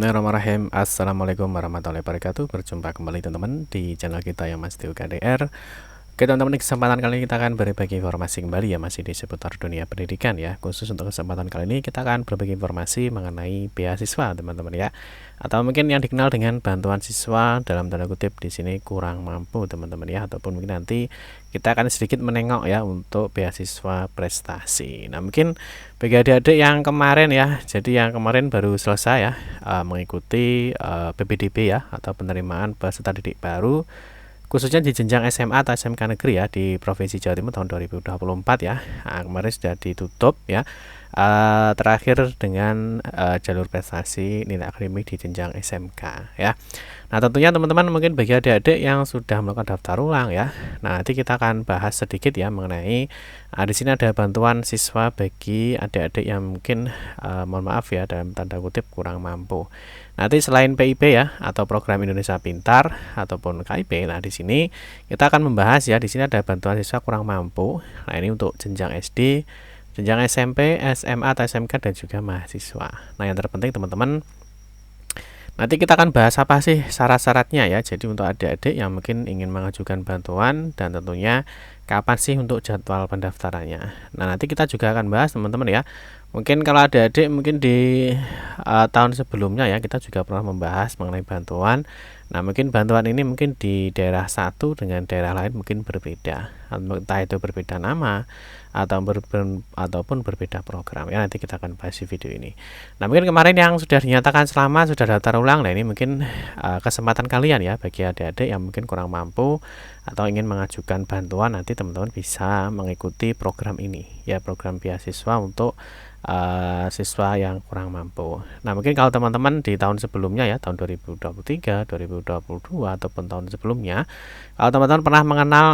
Bismillahirrahmanirrahim. Assalamualaikum warahmatullahi wabarakatuh. Berjumpa kembali teman-teman di channel kita yang Mas Tio KDR. Oke teman-teman, di kesempatan kali ini kita akan berbagi informasi kembali ya, masih di seputar dunia pendidikan ya. Khusus untuk kesempatan kali ini kita akan berbagi informasi mengenai beasiswa teman-teman ya, atau mungkin yang dikenal dengan bantuan siswa dalam tanda kutip di sini kurang mampu teman-teman ya, ataupun mungkin nanti kita akan sedikit menengok ya untuk beasiswa prestasi. Nah mungkin bagi adik-adik yang kemarin ya, jadi yang kemarin baru selesai ya mengikuti PPDB ya, atau penerimaan peserta didik baru khususnya di jenjang SMA atau SMK negeri ya di Provinsi Jawa Timur tahun 2024 ya. Nah, kemarin sudah ditutup ya, terakhir dengan jalur prestasi nilai akademik di jenjang SMK ya. Nah tentunya teman-teman mungkin bagi adik-adik yang sudah melakukan daftar ulang ya, nah nanti kita akan bahas sedikit ya mengenai di sini ada bantuan siswa bagi adik-adik yang mungkin mohon maaf ya dalam tanda kutip kurang mampu. Nanti selain PIP ya atau program Indonesia Pintar ataupun KIP, nah di sini kita akan membahas ya, di sini ada bantuan siswa kurang mampu. Nah ini untuk jenjang SD, jenjang SMP, SMA atau SMK dan juga mahasiswa. Nah yang terpenting teman-teman, nanti kita akan bahas apa sih syarat-syaratnya ya. Jadi untuk adik-adik yang mungkin ingin mengajukan bantuan dan tentunya kapan sih untuk jadwal pendaftarannya. Nah nanti kita juga akan bahas teman-teman ya. Mungkin kalau adik-adik mungkin di tahun sebelumnya ya kita juga pernah membahas mengenai bantuan. Nah mungkin bantuan ini mungkin di daerah satu dengan daerah lain mungkin berbeda, entah itu berbeda nama ataupun berbeda program ya, nanti kita akan bahas di video ini. Nah mungkin kemarin yang sudah dinyatakan selamat sudah daftar ulang, nah ini mungkin kesempatan kalian ya bagi adik-adik yang mungkin kurang mampu atau ingin mengajukan bantuan, nanti teman-teman bisa mengikuti program ini ya, program beasiswa untuk siswa yang kurang mampu. Nah mungkin kalau teman-teman di tahun sebelumnya ya, tahun 2023, 2022 ataupun tahun sebelumnya, kalau teman-teman pernah mengenal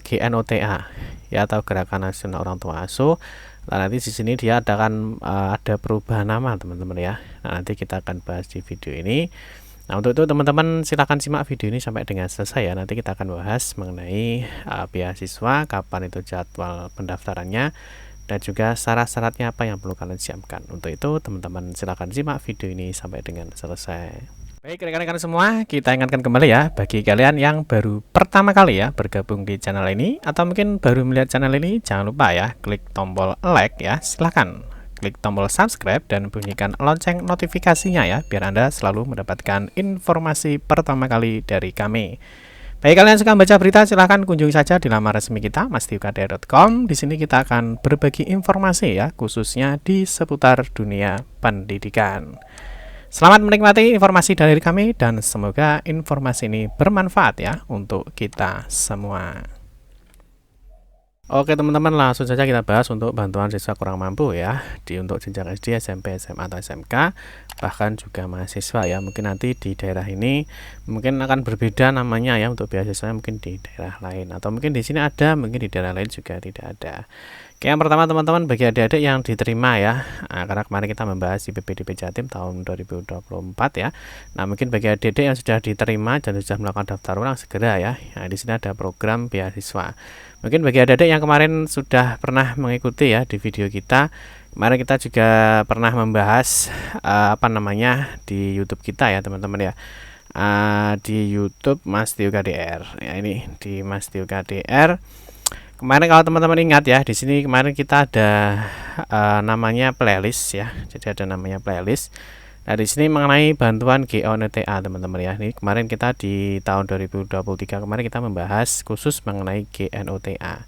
GNOTA ya, atau Gerakan Nasional Orang Tua Asuh, nah nanti di sini dia akan ada perubahan nama teman-teman ya. Nah nanti kita akan bahas di video ini. Nah untuk itu teman-teman silahkan simak video ini sampai dengan selesai ya. Nanti kita akan bahas mengenai beasiswa, kapan itu jadwal pendaftarannya, dan juga syarat-syaratnya apa yang perlu kalian siapkan. Untuk itu teman-teman silahkan simak video ini sampai dengan selesai. Baik rekan-rekan semua, kita ingatkan kembali ya, bagi kalian yang baru pertama kali ya bergabung di channel ini atau mungkin baru melihat channel ini, jangan lupa ya klik tombol like ya, silahkan klik tombol subscribe dan bunyikan lonceng notifikasinya ya, biar Anda selalu mendapatkan informasi pertama kali dari kami. Bagi kalian yang suka baca berita, silahkan kunjungi saja di laman resmi kita mastiukdr.com. Di sini kita akan berbagi informasi ya, khususnya di seputar dunia pendidikan. Selamat menikmati informasi dari kami dan semoga informasi ini bermanfaat ya untuk kita semua. Oke teman-teman, langsung saja kita bahas untuk bantuan siswa kurang mampu ya, untuk jenjang SD, SMP, SMA atau SMK, bahkan juga mahasiswa ya. Mungkin nanti di daerah ini mungkin akan berbeda namanya ya, untuk beasiswa mungkin di daerah lain, atau mungkin di sini ada, mungkin di daerah lain juga tidak ada. Oke, yang pertama teman-teman, bagi adik-adik yang diterima ya, karena kemarin kita membahas di PPDB Jatim tahun 2024 ya. Nah mungkin bagi adik-adik yang sudah diterima dan sudah melakukan daftar ulang segera ya. Nah di sini ada program beasiswa. Mungkin bagi adik-adik yang kemarin sudah pernah mengikuti ya di video kita, kemarin kita juga pernah membahas di YouTube kita ya teman-teman ya, di YouTube Mas Tio KDR ya, ini di Mas Tio KDR. Kemarin kalau teman-teman ingat ya, di sini kemarin kita ada namanya playlist ya, jadi ada namanya playlist. Nah di sini mengenai bantuan GNOTA teman-teman ya. Ini kemarin kita di tahun 2023 kemarin kita membahas khusus mengenai GNOTA.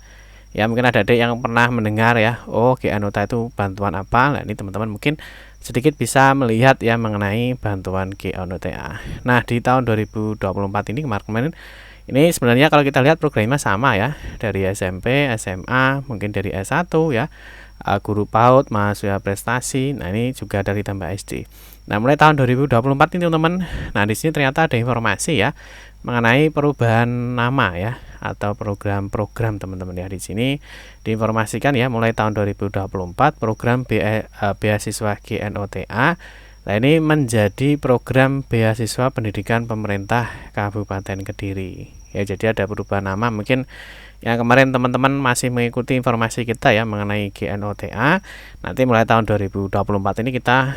Ya mungkin ada adik yang pernah mendengar ya, oh GNOTA itu bantuan apa. Nah ini teman-teman mungkin sedikit bisa melihat ya mengenai bantuan GNOTA. Nah di tahun 2024 ini kemarin ini sebenarnya kalau kita lihat programnya sama ya, dari SMP, SMA, mungkin dari S1 ya, guru PAUD, mahasiswa prestasi. Nah ini juga dari tambah SD. Nah mulai tahun 2024 ini teman-teman, nah di sini ternyata ada informasi ya mengenai perubahan nama ya, atau program-program teman-teman ya. Di sini diinformasikan ya, mulai tahun 2024 program beasiswa GNOTA, nah ini menjadi program beasiswa pendidikan pemerintah Kabupaten Kediri ya. Jadi ada perubahan nama, mungkin yang kemarin teman-teman masih mengikuti informasi kita ya mengenai GNOTA. Nanti mulai tahun 2024 ini kita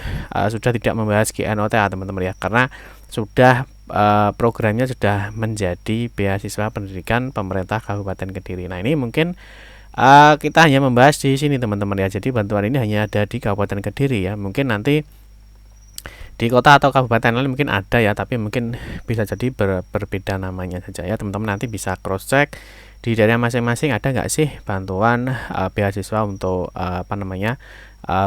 sudah tidak membahas GNOTA teman-teman ya, karena sudah programnya sudah menjadi beasiswa pendidikan pemerintah Kabupaten Kediri. Nah, ini mungkin kita hanya membahas di sini teman-teman ya. Jadi bantuan ini hanya ada di Kabupaten Kediri ya. Mungkin nanti di kota atau kabupaten lain mungkin ada ya, tapi mungkin bisa jadi berbeda namanya saja ya. Teman-teman nanti bisa cross check di daerah masing-masing ada nggak sih bantuan beasiswa untuk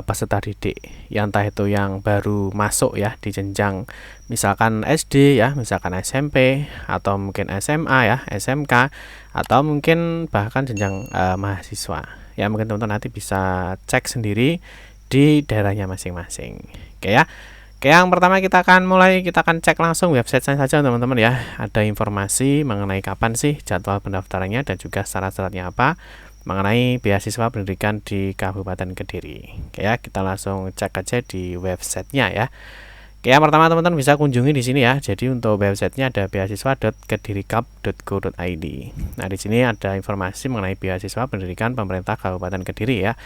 peserta didik yang entah itu yang baru masuk ya di jenjang misalkan SD ya, misalkan SMP atau mungkin SMA ya, SMK atau mungkin bahkan jenjang mahasiswa ya. Mungkin teman-teman nanti bisa cek sendiri di daerahnya masing-masing. Oke ya. Oke, yang pertama kita akan cek langsung website-nya saja teman-teman ya. Ada informasi mengenai kapan sih jadwal pendaftarannya dan juga syarat-syaratnya apa mengenai beasiswa pendidikan di Kabupaten Kediri. Oke ya, kita langsung cek aja di websitenya ya. Oke, yang pertama teman-teman bisa kunjungi di sini ya. Jadi untuk websitenya ada beasiswa.kedirikap.go.id. Nah, di sini ada informasi mengenai beasiswa pendidikan pemerintah Kabupaten Kediri ya.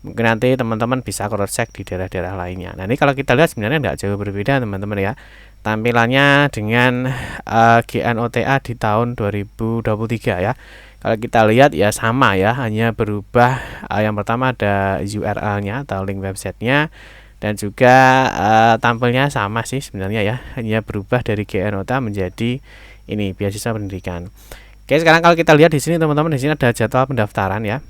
Mungkin nanti teman-teman bisa cross check di daerah-daerah lainnya. Nah, ini kalau kita lihat sebenarnya nggak jauh berbeda teman-teman ya. Tampilannya dengan GNOTA di tahun 2023 ya. Kalau kita lihat ya sama ya, hanya berubah yang pertama ada URL-nya atau link websitenya, dan juga tampilnya sama sih sebenarnya ya, hanya berubah dari GNOTA menjadi ini beasiswa pendidikan. Oke, sekarang kalau kita lihat di sini teman-teman, di sini ada jadwal pendaftaran ya.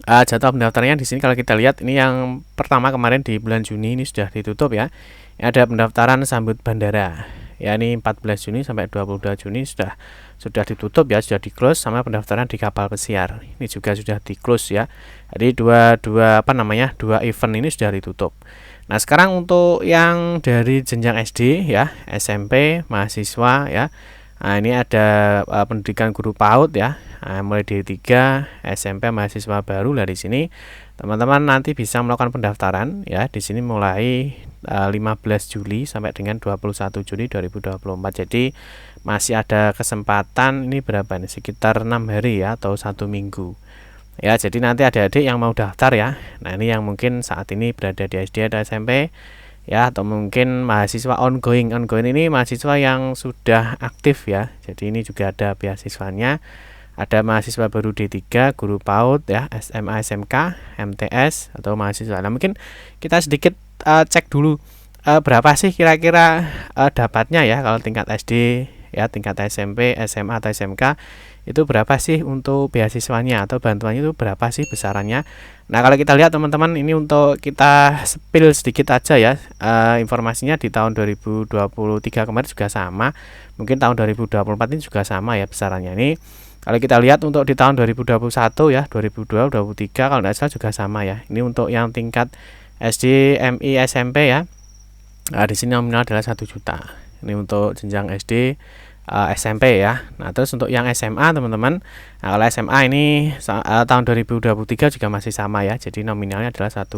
Jadwal pendaftarannya di sini kalau kita lihat ini yang pertama kemarin di bulan Juni ini sudah ditutup ya. Ini ada pendaftaran sambut bandara. Ya, ini 14 Juni sampai 22 Juni sudah ditutup ya, sudah di-close, sama pendaftaran di kapal pesiar. Ini juga sudah di-close ya. Jadi dua event ini sudah ditutup. Nah, sekarang untuk yang dari jenjang SD ya, SMP, mahasiswa ya. Nah, ini ada pendidikan guru PAUD ya. Mulai dari 3 SMP mahasiswa baru lah. Di sini teman-teman nanti bisa melakukan pendaftaran ya. Di sini mulai 15 Juli sampai dengan 21 Juli 2024. Jadi masih ada kesempatan, ini berapa nih? Sekitar 6 hari ya atau 1 minggu. Ya, jadi nanti adik-adik yang mau daftar ya. Nah, ini yang mungkin saat ini berada di SD atau SMP ya, atau mungkin mahasiswa ongoing ini mahasiswa yang sudah aktif ya. Jadi ini juga ada beasiswanya. Ada mahasiswa baru D3, guru PAUD ya, SMA, SMK, MTS atau mahasiswa. Nah, mungkin kita sedikit cek dulu berapa sih kira-kira dapatnya ya kalau tingkat SD ya, tingkat SMP, SMA atau SMK itu berapa sih untuk beasiswanya atau bantuannya itu berapa sih besarannya. Nah, kalau kita lihat teman-teman, ini untuk kita spill sedikit aja ya, informasinya di tahun 2023 kemarin juga sama, mungkin tahun 2024 ini juga sama ya besarannya. Ini kalau kita lihat untuk di tahun 2021 ya, 2022, 2023 kalau tidak salah juga sama ya. Ini untuk yang tingkat SD, MI, SMP ya. Nah, di sini nominal adalah 1 juta. Ini untuk jenjang SD, SMP ya. Nah, terus untuk yang SMA teman-teman, nah kalau SMA ini tahun 2023 juga masih sama ya. Jadi nominalnya adalah 1,5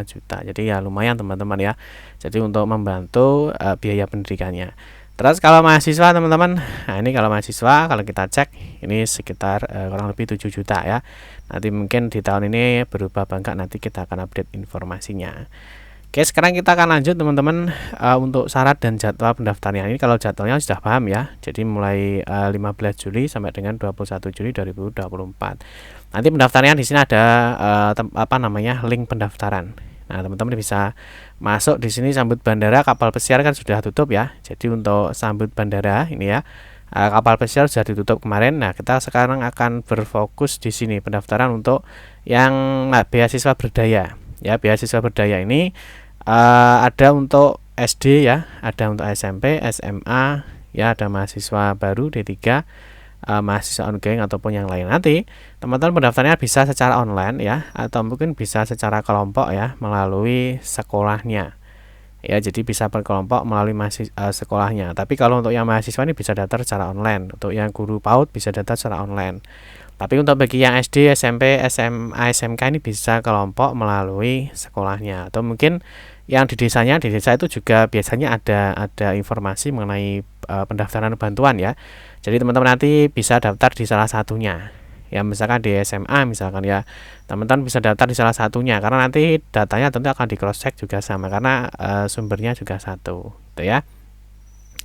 juta. Jadi ya lumayan teman-teman ya. Jadi untuk membantu biaya pendidikannya. Terus kalau mahasiswa teman-teman, nah ini kalau mahasiswa kalau kita cek ini sekitar kurang lebih 7 juta ya. Nanti mungkin di tahun ini berubah bangka, nanti kita akan update informasinya. Oke, sekarang kita akan lanjut teman-teman untuk syarat dan jadwal pendaftarannya. Ini kalau jadwalnya sudah paham ya. Jadi mulai 15 Juli sampai dengan 21 Juli 2024. Nanti pendaftarannya di sini ada link pendaftaran. Nah, teman-teman bisa masuk di sini. Sambut bandara, kapal pesiar kan sudah tutup ya. Jadi untuk sambut bandara ini ya, kapal pesiar sudah ditutup kemarin. Nah, kita sekarang akan berfokus di sini pendaftaran untuk yang beasiswa berdaya. Ya, beasiswa berdaya ini ada untuk SD ya, ada untuk SMP, SMA ya, ada mahasiswa baru D3, mahasiswa ongoing ataupun yang lain. Nanti teman-teman pendaftarnya bisa secara online ya, atau mungkin bisa secara kelompok ya melalui sekolahnya ya. Jadi bisa berkelompok melalui sekolahnya. Tapi kalau untuk yang mahasiswa ini bisa daftar secara online. Untuk yang guru PAUD bisa daftar secara online. Tapi untuk bagi yang SD, SMP, SMA, SMK ini bisa kelompok melalui sekolahnya. Atau mungkin yang di desanya, di desa itu juga biasanya ada informasi mengenai pendaftaran bantuan ya. Jadi teman-teman nanti bisa daftar di salah satunya ya misalkan di SMA misalkan ya, teman-teman bisa daftar di salah satunya karena nanti datanya tentu akan di cross check juga sama karena sumbernya juga satu gitu ya.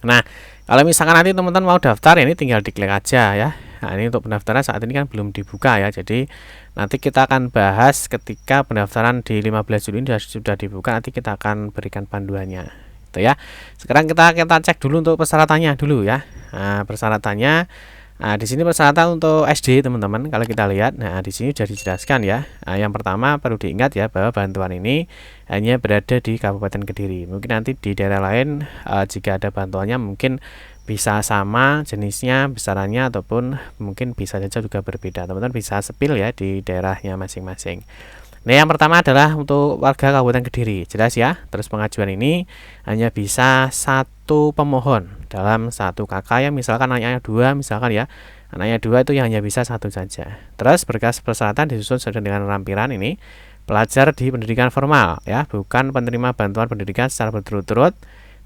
Nah, kalau misalkan nanti teman-teman mau daftar, ini tinggal diklik aja ya. Nah, ini untuk pendaftaran saat ini kan belum dibuka ya. Jadi nanti kita akan bahas ketika pendaftaran di 15 Juli ini sudah dibuka, nanti kita akan berikan panduannya. Gitu ya. Sekarang kita cek dulu untuk persyaratannya dulu ya. Nah, persyaratannya, nah, di sini persyaratan untuk SD teman-teman. Kalau kita lihat, nah di sini sudah dijelaskan ya. Nah, yang pertama perlu diingat ya bahwa bantuan ini hanya berada di Kabupaten Kediri. Mungkin nanti di daerah lain jika ada bantuannya mungkin bisa sama jenisnya, besarannya, ataupun mungkin bisa saja juga berbeda. Teman-teman bisa sepil ya di daerahnya masing-masing. Nah, yang pertama adalah untuk warga Kabupaten Kediri, jelas ya. Terus pengajuan ini hanya bisa satu pemohon dalam satu kakak ya, misalkan anaknya 2 misalkan ya. Anaknya 2 itu yang hanya bisa satu saja. Terus berkas persyaratan disusun sesuai dengan lampiran ini. Pelajar di pendidikan formal ya, bukan penerima bantuan pendidikan secara berturut-turut,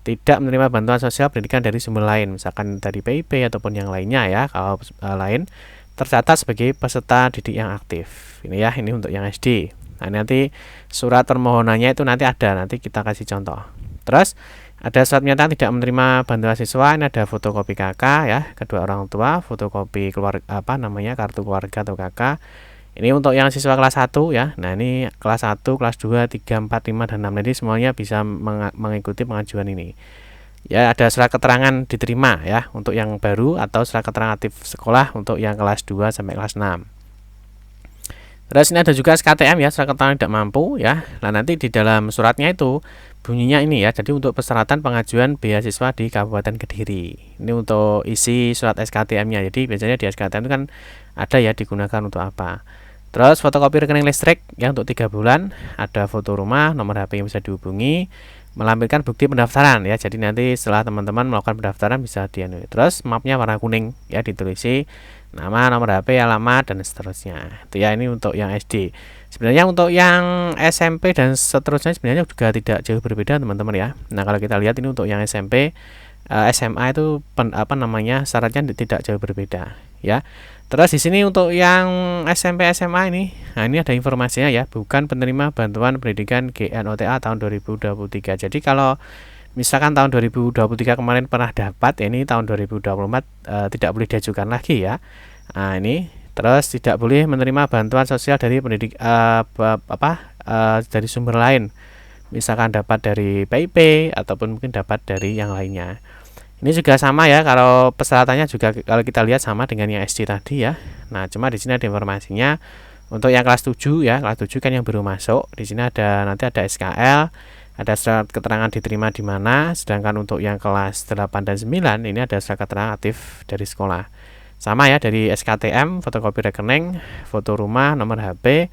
tidak menerima bantuan sosial pendidikan dari sumber lain, misalkan dari PIP ataupun yang lainnya ya. Kalau lain tercatat sebagai peserta didik yang aktif. Ini ya, ini untuk yang SD. Nah, nanti surat permohonannya itu nanti ada, nanti kita kasih contoh. Terus ada surat menyatakan tidak menerima bantuan siswa, ini ada fotokopi KK ya, kedua orang tua, fotokopi keluarga kartu keluarga atau KK. Ini untuk yang siswa kelas 1 ya. Nah, ini kelas 1, kelas 2, 3, 4, 5 dan 6. Jadi semuanya bisa mengikuti pengajuan ini. Ya, ada surat keterangan diterima ya untuk yang baru atau surat keterangan aktif sekolah untuk yang kelas 2 sampai kelas 6. Terus ini ada juga SKTM ya, surat keterangan tidak mampu ya. Nah, nanti di dalam suratnya itu bunyinya ini ya. Jadi untuk persyaratan pengajuan beasiswa di Kabupaten Kediri. Ini untuk isi surat SKTM-nya. Jadi biasanya di SKTM itu kan ada ya digunakan untuk apa. Terus fotokopi rekening listrik ya untuk 3 bulan, ada foto rumah, nomor HP yang bisa dihubungi, melampirkan bukti pendaftaran ya. Jadi nanti setelah teman-teman melakukan pendaftaran bisa dianu. Terus mapnya warna kuning ya, ditulisi nama, nomor HP, alamat dan seterusnya. Itu ya, ini untuk yang SD. Sebenarnya untuk yang SMP dan seterusnya sebenarnya juga tidak jauh berbeda teman-teman ya. Nah, kalau kita lihat ini untuk yang SMP, SMA itu syaratnya tidak jauh berbeda ya. Terus di sini untuk yang SMP SMA ini, nah ini ada informasinya ya, bukan penerima bantuan pendidikan GNOTA tahun 2023. Jadi kalau misalkan tahun 2023 kemarin pernah dapat, ya ini tahun 2024 tidak boleh diajukan lagi ya. Nah, ini terus tidak boleh menerima bantuan sosial dari dari sumber lain. Misalkan dapat dari PIP ataupun mungkin dapat dari yang lainnya. Ini juga sama ya, kalau persyaratannya juga kalau kita lihat sama dengan yang SD tadi ya. Nah, cuma di sini ada informasinya untuk yang kelas 7 ya, kelas 7 kan yang baru masuk. Di sini nanti ada SKL, ada surat keterangan diterima di mana, sedangkan untuk yang kelas 8 dan 9 ini ada surat keterangan aktif dari sekolah. Sama ya, dari SKTM, fotokopi rekening, foto rumah, nomor HP,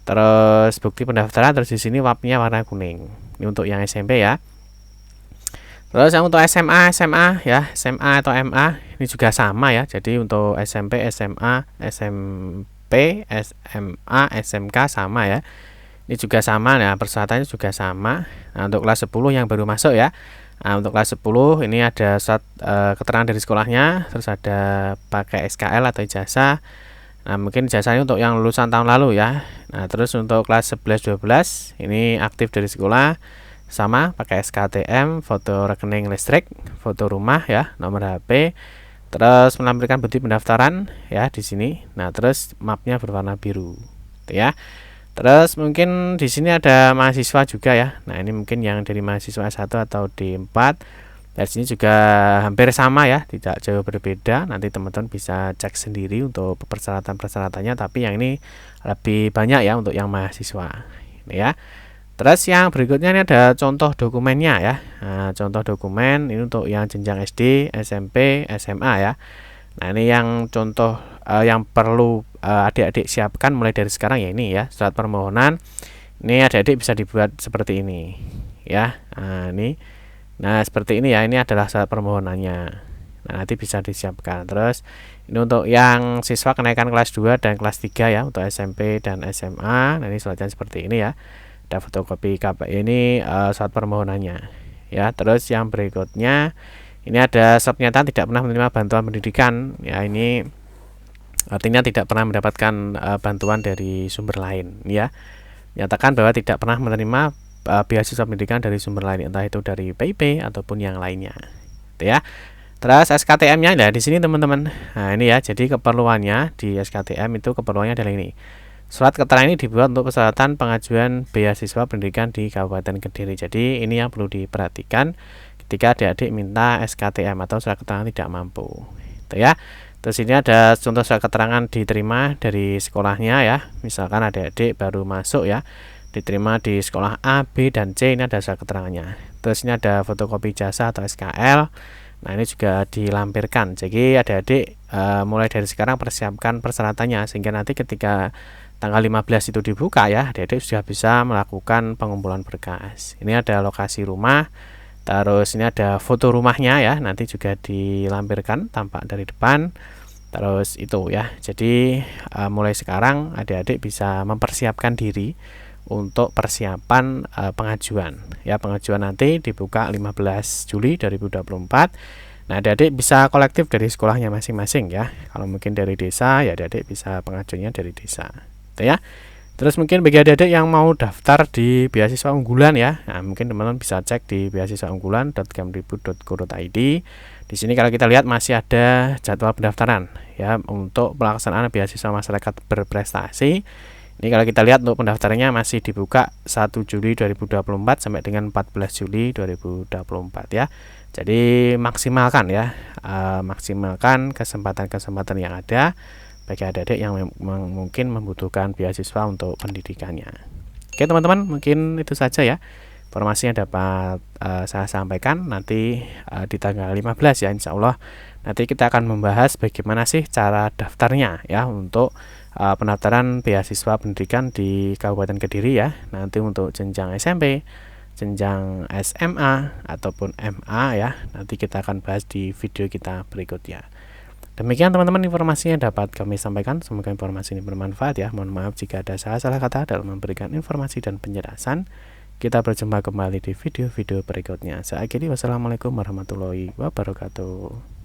terus bukti pendaftaran, terus di sini mapnya warna kuning. Ini untuk yang SMP ya. Terus yang untuk SMA ya, SMA atau MA ini juga sama ya. Jadi untuk SMP, SMA, SMP, SMA, SMK sama ya. Ini juga sama, nah persyaratannya juga sama. Nah, untuk kelas 10 yang baru masuk ya. Nah, untuk kelas 10 ini ada surat keterangan dari sekolahnya, terus ada pakai SKL atau ijazah. Nah, mungkin ijazahnya untuk yang lulusan tahun lalu ya. Nah, terus untuk kelas 11 12 ini aktif dari sekolah. Sama pakai SKTM, foto rekening listrik, foto rumah ya, nomor HP, terus menampilkan bukti pendaftaran ya di sini. Nah, terus mapnya berwarna biru, gitu ya. Terus mungkin di sini ada mahasiswa juga ya. Nah, ini mungkin yang dari mahasiswa 1 atau D4. Dari sini juga hampir sama ya, tidak jauh berbeda. Nanti teman-teman bisa cek sendiri untuk persyaratan-persyaratannya, tapi yang ini lebih banyak ya untuk yang mahasiswa. Ini ya. Terus yang berikutnya ini ada contoh dokumennya ya. Nah, contoh dokumen ini untuk yang jenjang SD, SMP, SMA ya. Nah, ini yang contoh yang perlu adik-adik siapkan mulai dari sekarang ya, ini ya, surat permohonan. Ini adik-adik bisa dibuat seperti ini ya. Nah, ini. Nah, seperti ini ya, ini adalah surat permohonannya. Nah, nanti bisa disiapkan. Terus ini untuk yang siswa kenaikan kelas 2 dan kelas 3 ya, untuk SMP dan SMA. Nah, ini suratnya seperti ini ya. Ada fotokopi KPI ini surat permohonannya ya. Terus yang berikutnya ini ada surat pernyataan tidak pernah menerima bantuan pendidikan ya. Ini artinya tidak pernah mendapatkan bantuan dari sumber lain ya. Nyatakan bahwa tidak pernah menerima beasiswa pendidikan dari sumber lain, entah itu dari PIP ataupun yang lainnya. Gitu ya. Terus SKTM-nya, nah di sini teman-teman. Nah ini ya, jadi keperluannya di SKTM itu keperluannya adalah ini. Surat keterangan ini dibuat untuk persyaratan pengajuan beasiswa pendidikan di Kabupaten Kediri. Jadi ini yang perlu diperhatikan ketika adik-adik minta SKTM atau surat keterangan tidak mampu. Gitu ya. Terus ini ada contoh surat keterangan diterima dari sekolahnya ya. Misalkan adik-adik baru masuk ya, diterima di sekolah A, B, dan C, ini ada surat keterangannya. Terus ini ada fotokopi ijazah atau SKL. Nah ini juga dilampirkan. Jadi adik-adik mulai dari sekarang persiapkan persyaratannya sehingga nanti ketika tanggal 15 itu dibuka ya, adik-adik sudah bisa melakukan pengumpulan berkas. Ini ada lokasi rumah, terus ini ada foto rumahnya ya, nanti juga dilampirkan tampak dari depan. Terus itu ya, jadi mulai sekarang adik-adik bisa mempersiapkan diri untuk persiapan pengajuan ya. Pengajuan nanti dibuka 15 Juli 2024. Nah adik-adik bisa kolektif dari sekolahnya masing-masing ya. Kalau mungkin dari desa ya adik-adik bisa pengajuannya dari desa gitu ya. Terus mungkin bagi adik-adik yang mau daftar di beasiswa unggulan ya, nah, mungkin teman-teman bisa cek di beasiswaunggulan.kemdikbud.go.id. Di sini kalau kita lihat masih ada jadwal pendaftaran ya untuk pelaksanaan beasiswa masyarakat berprestasi. Ini kalau kita lihat untuk pendaftarannya masih dibuka 1 Juli 2024 sampai dengan 14 Juli 2024 ya. Jadi maksimalkan ya, maksimalkan kesempatan-kesempatan yang ada bagi adik-adik yang mungkin membutuhkan beasiswa untuk pendidikannya. Oke teman-teman, mungkin itu saja ya informasi yang dapat saya sampaikan. Nanti di tanggal 15 ya insya Allah nanti kita akan membahas bagaimana sih cara daftarnya ya untuk pendaftaran beasiswa pendidikan di Kabupaten Kediri ya. Nanti untuk jenjang SMP, jenjang SMA ataupun MA ya, nanti kita akan bahas di video kita berikutnya. Demikian teman-teman informasi yang dapat kami sampaikan. Semoga informasi ini bermanfaat ya. Mohon maaf jika ada salah kata dalam memberikan informasi dan penjelasan. Kita berjumpa kembali di video-video berikutnya. Saya akhiri, wassalamualaikum warahmatullahi wabarakatuh.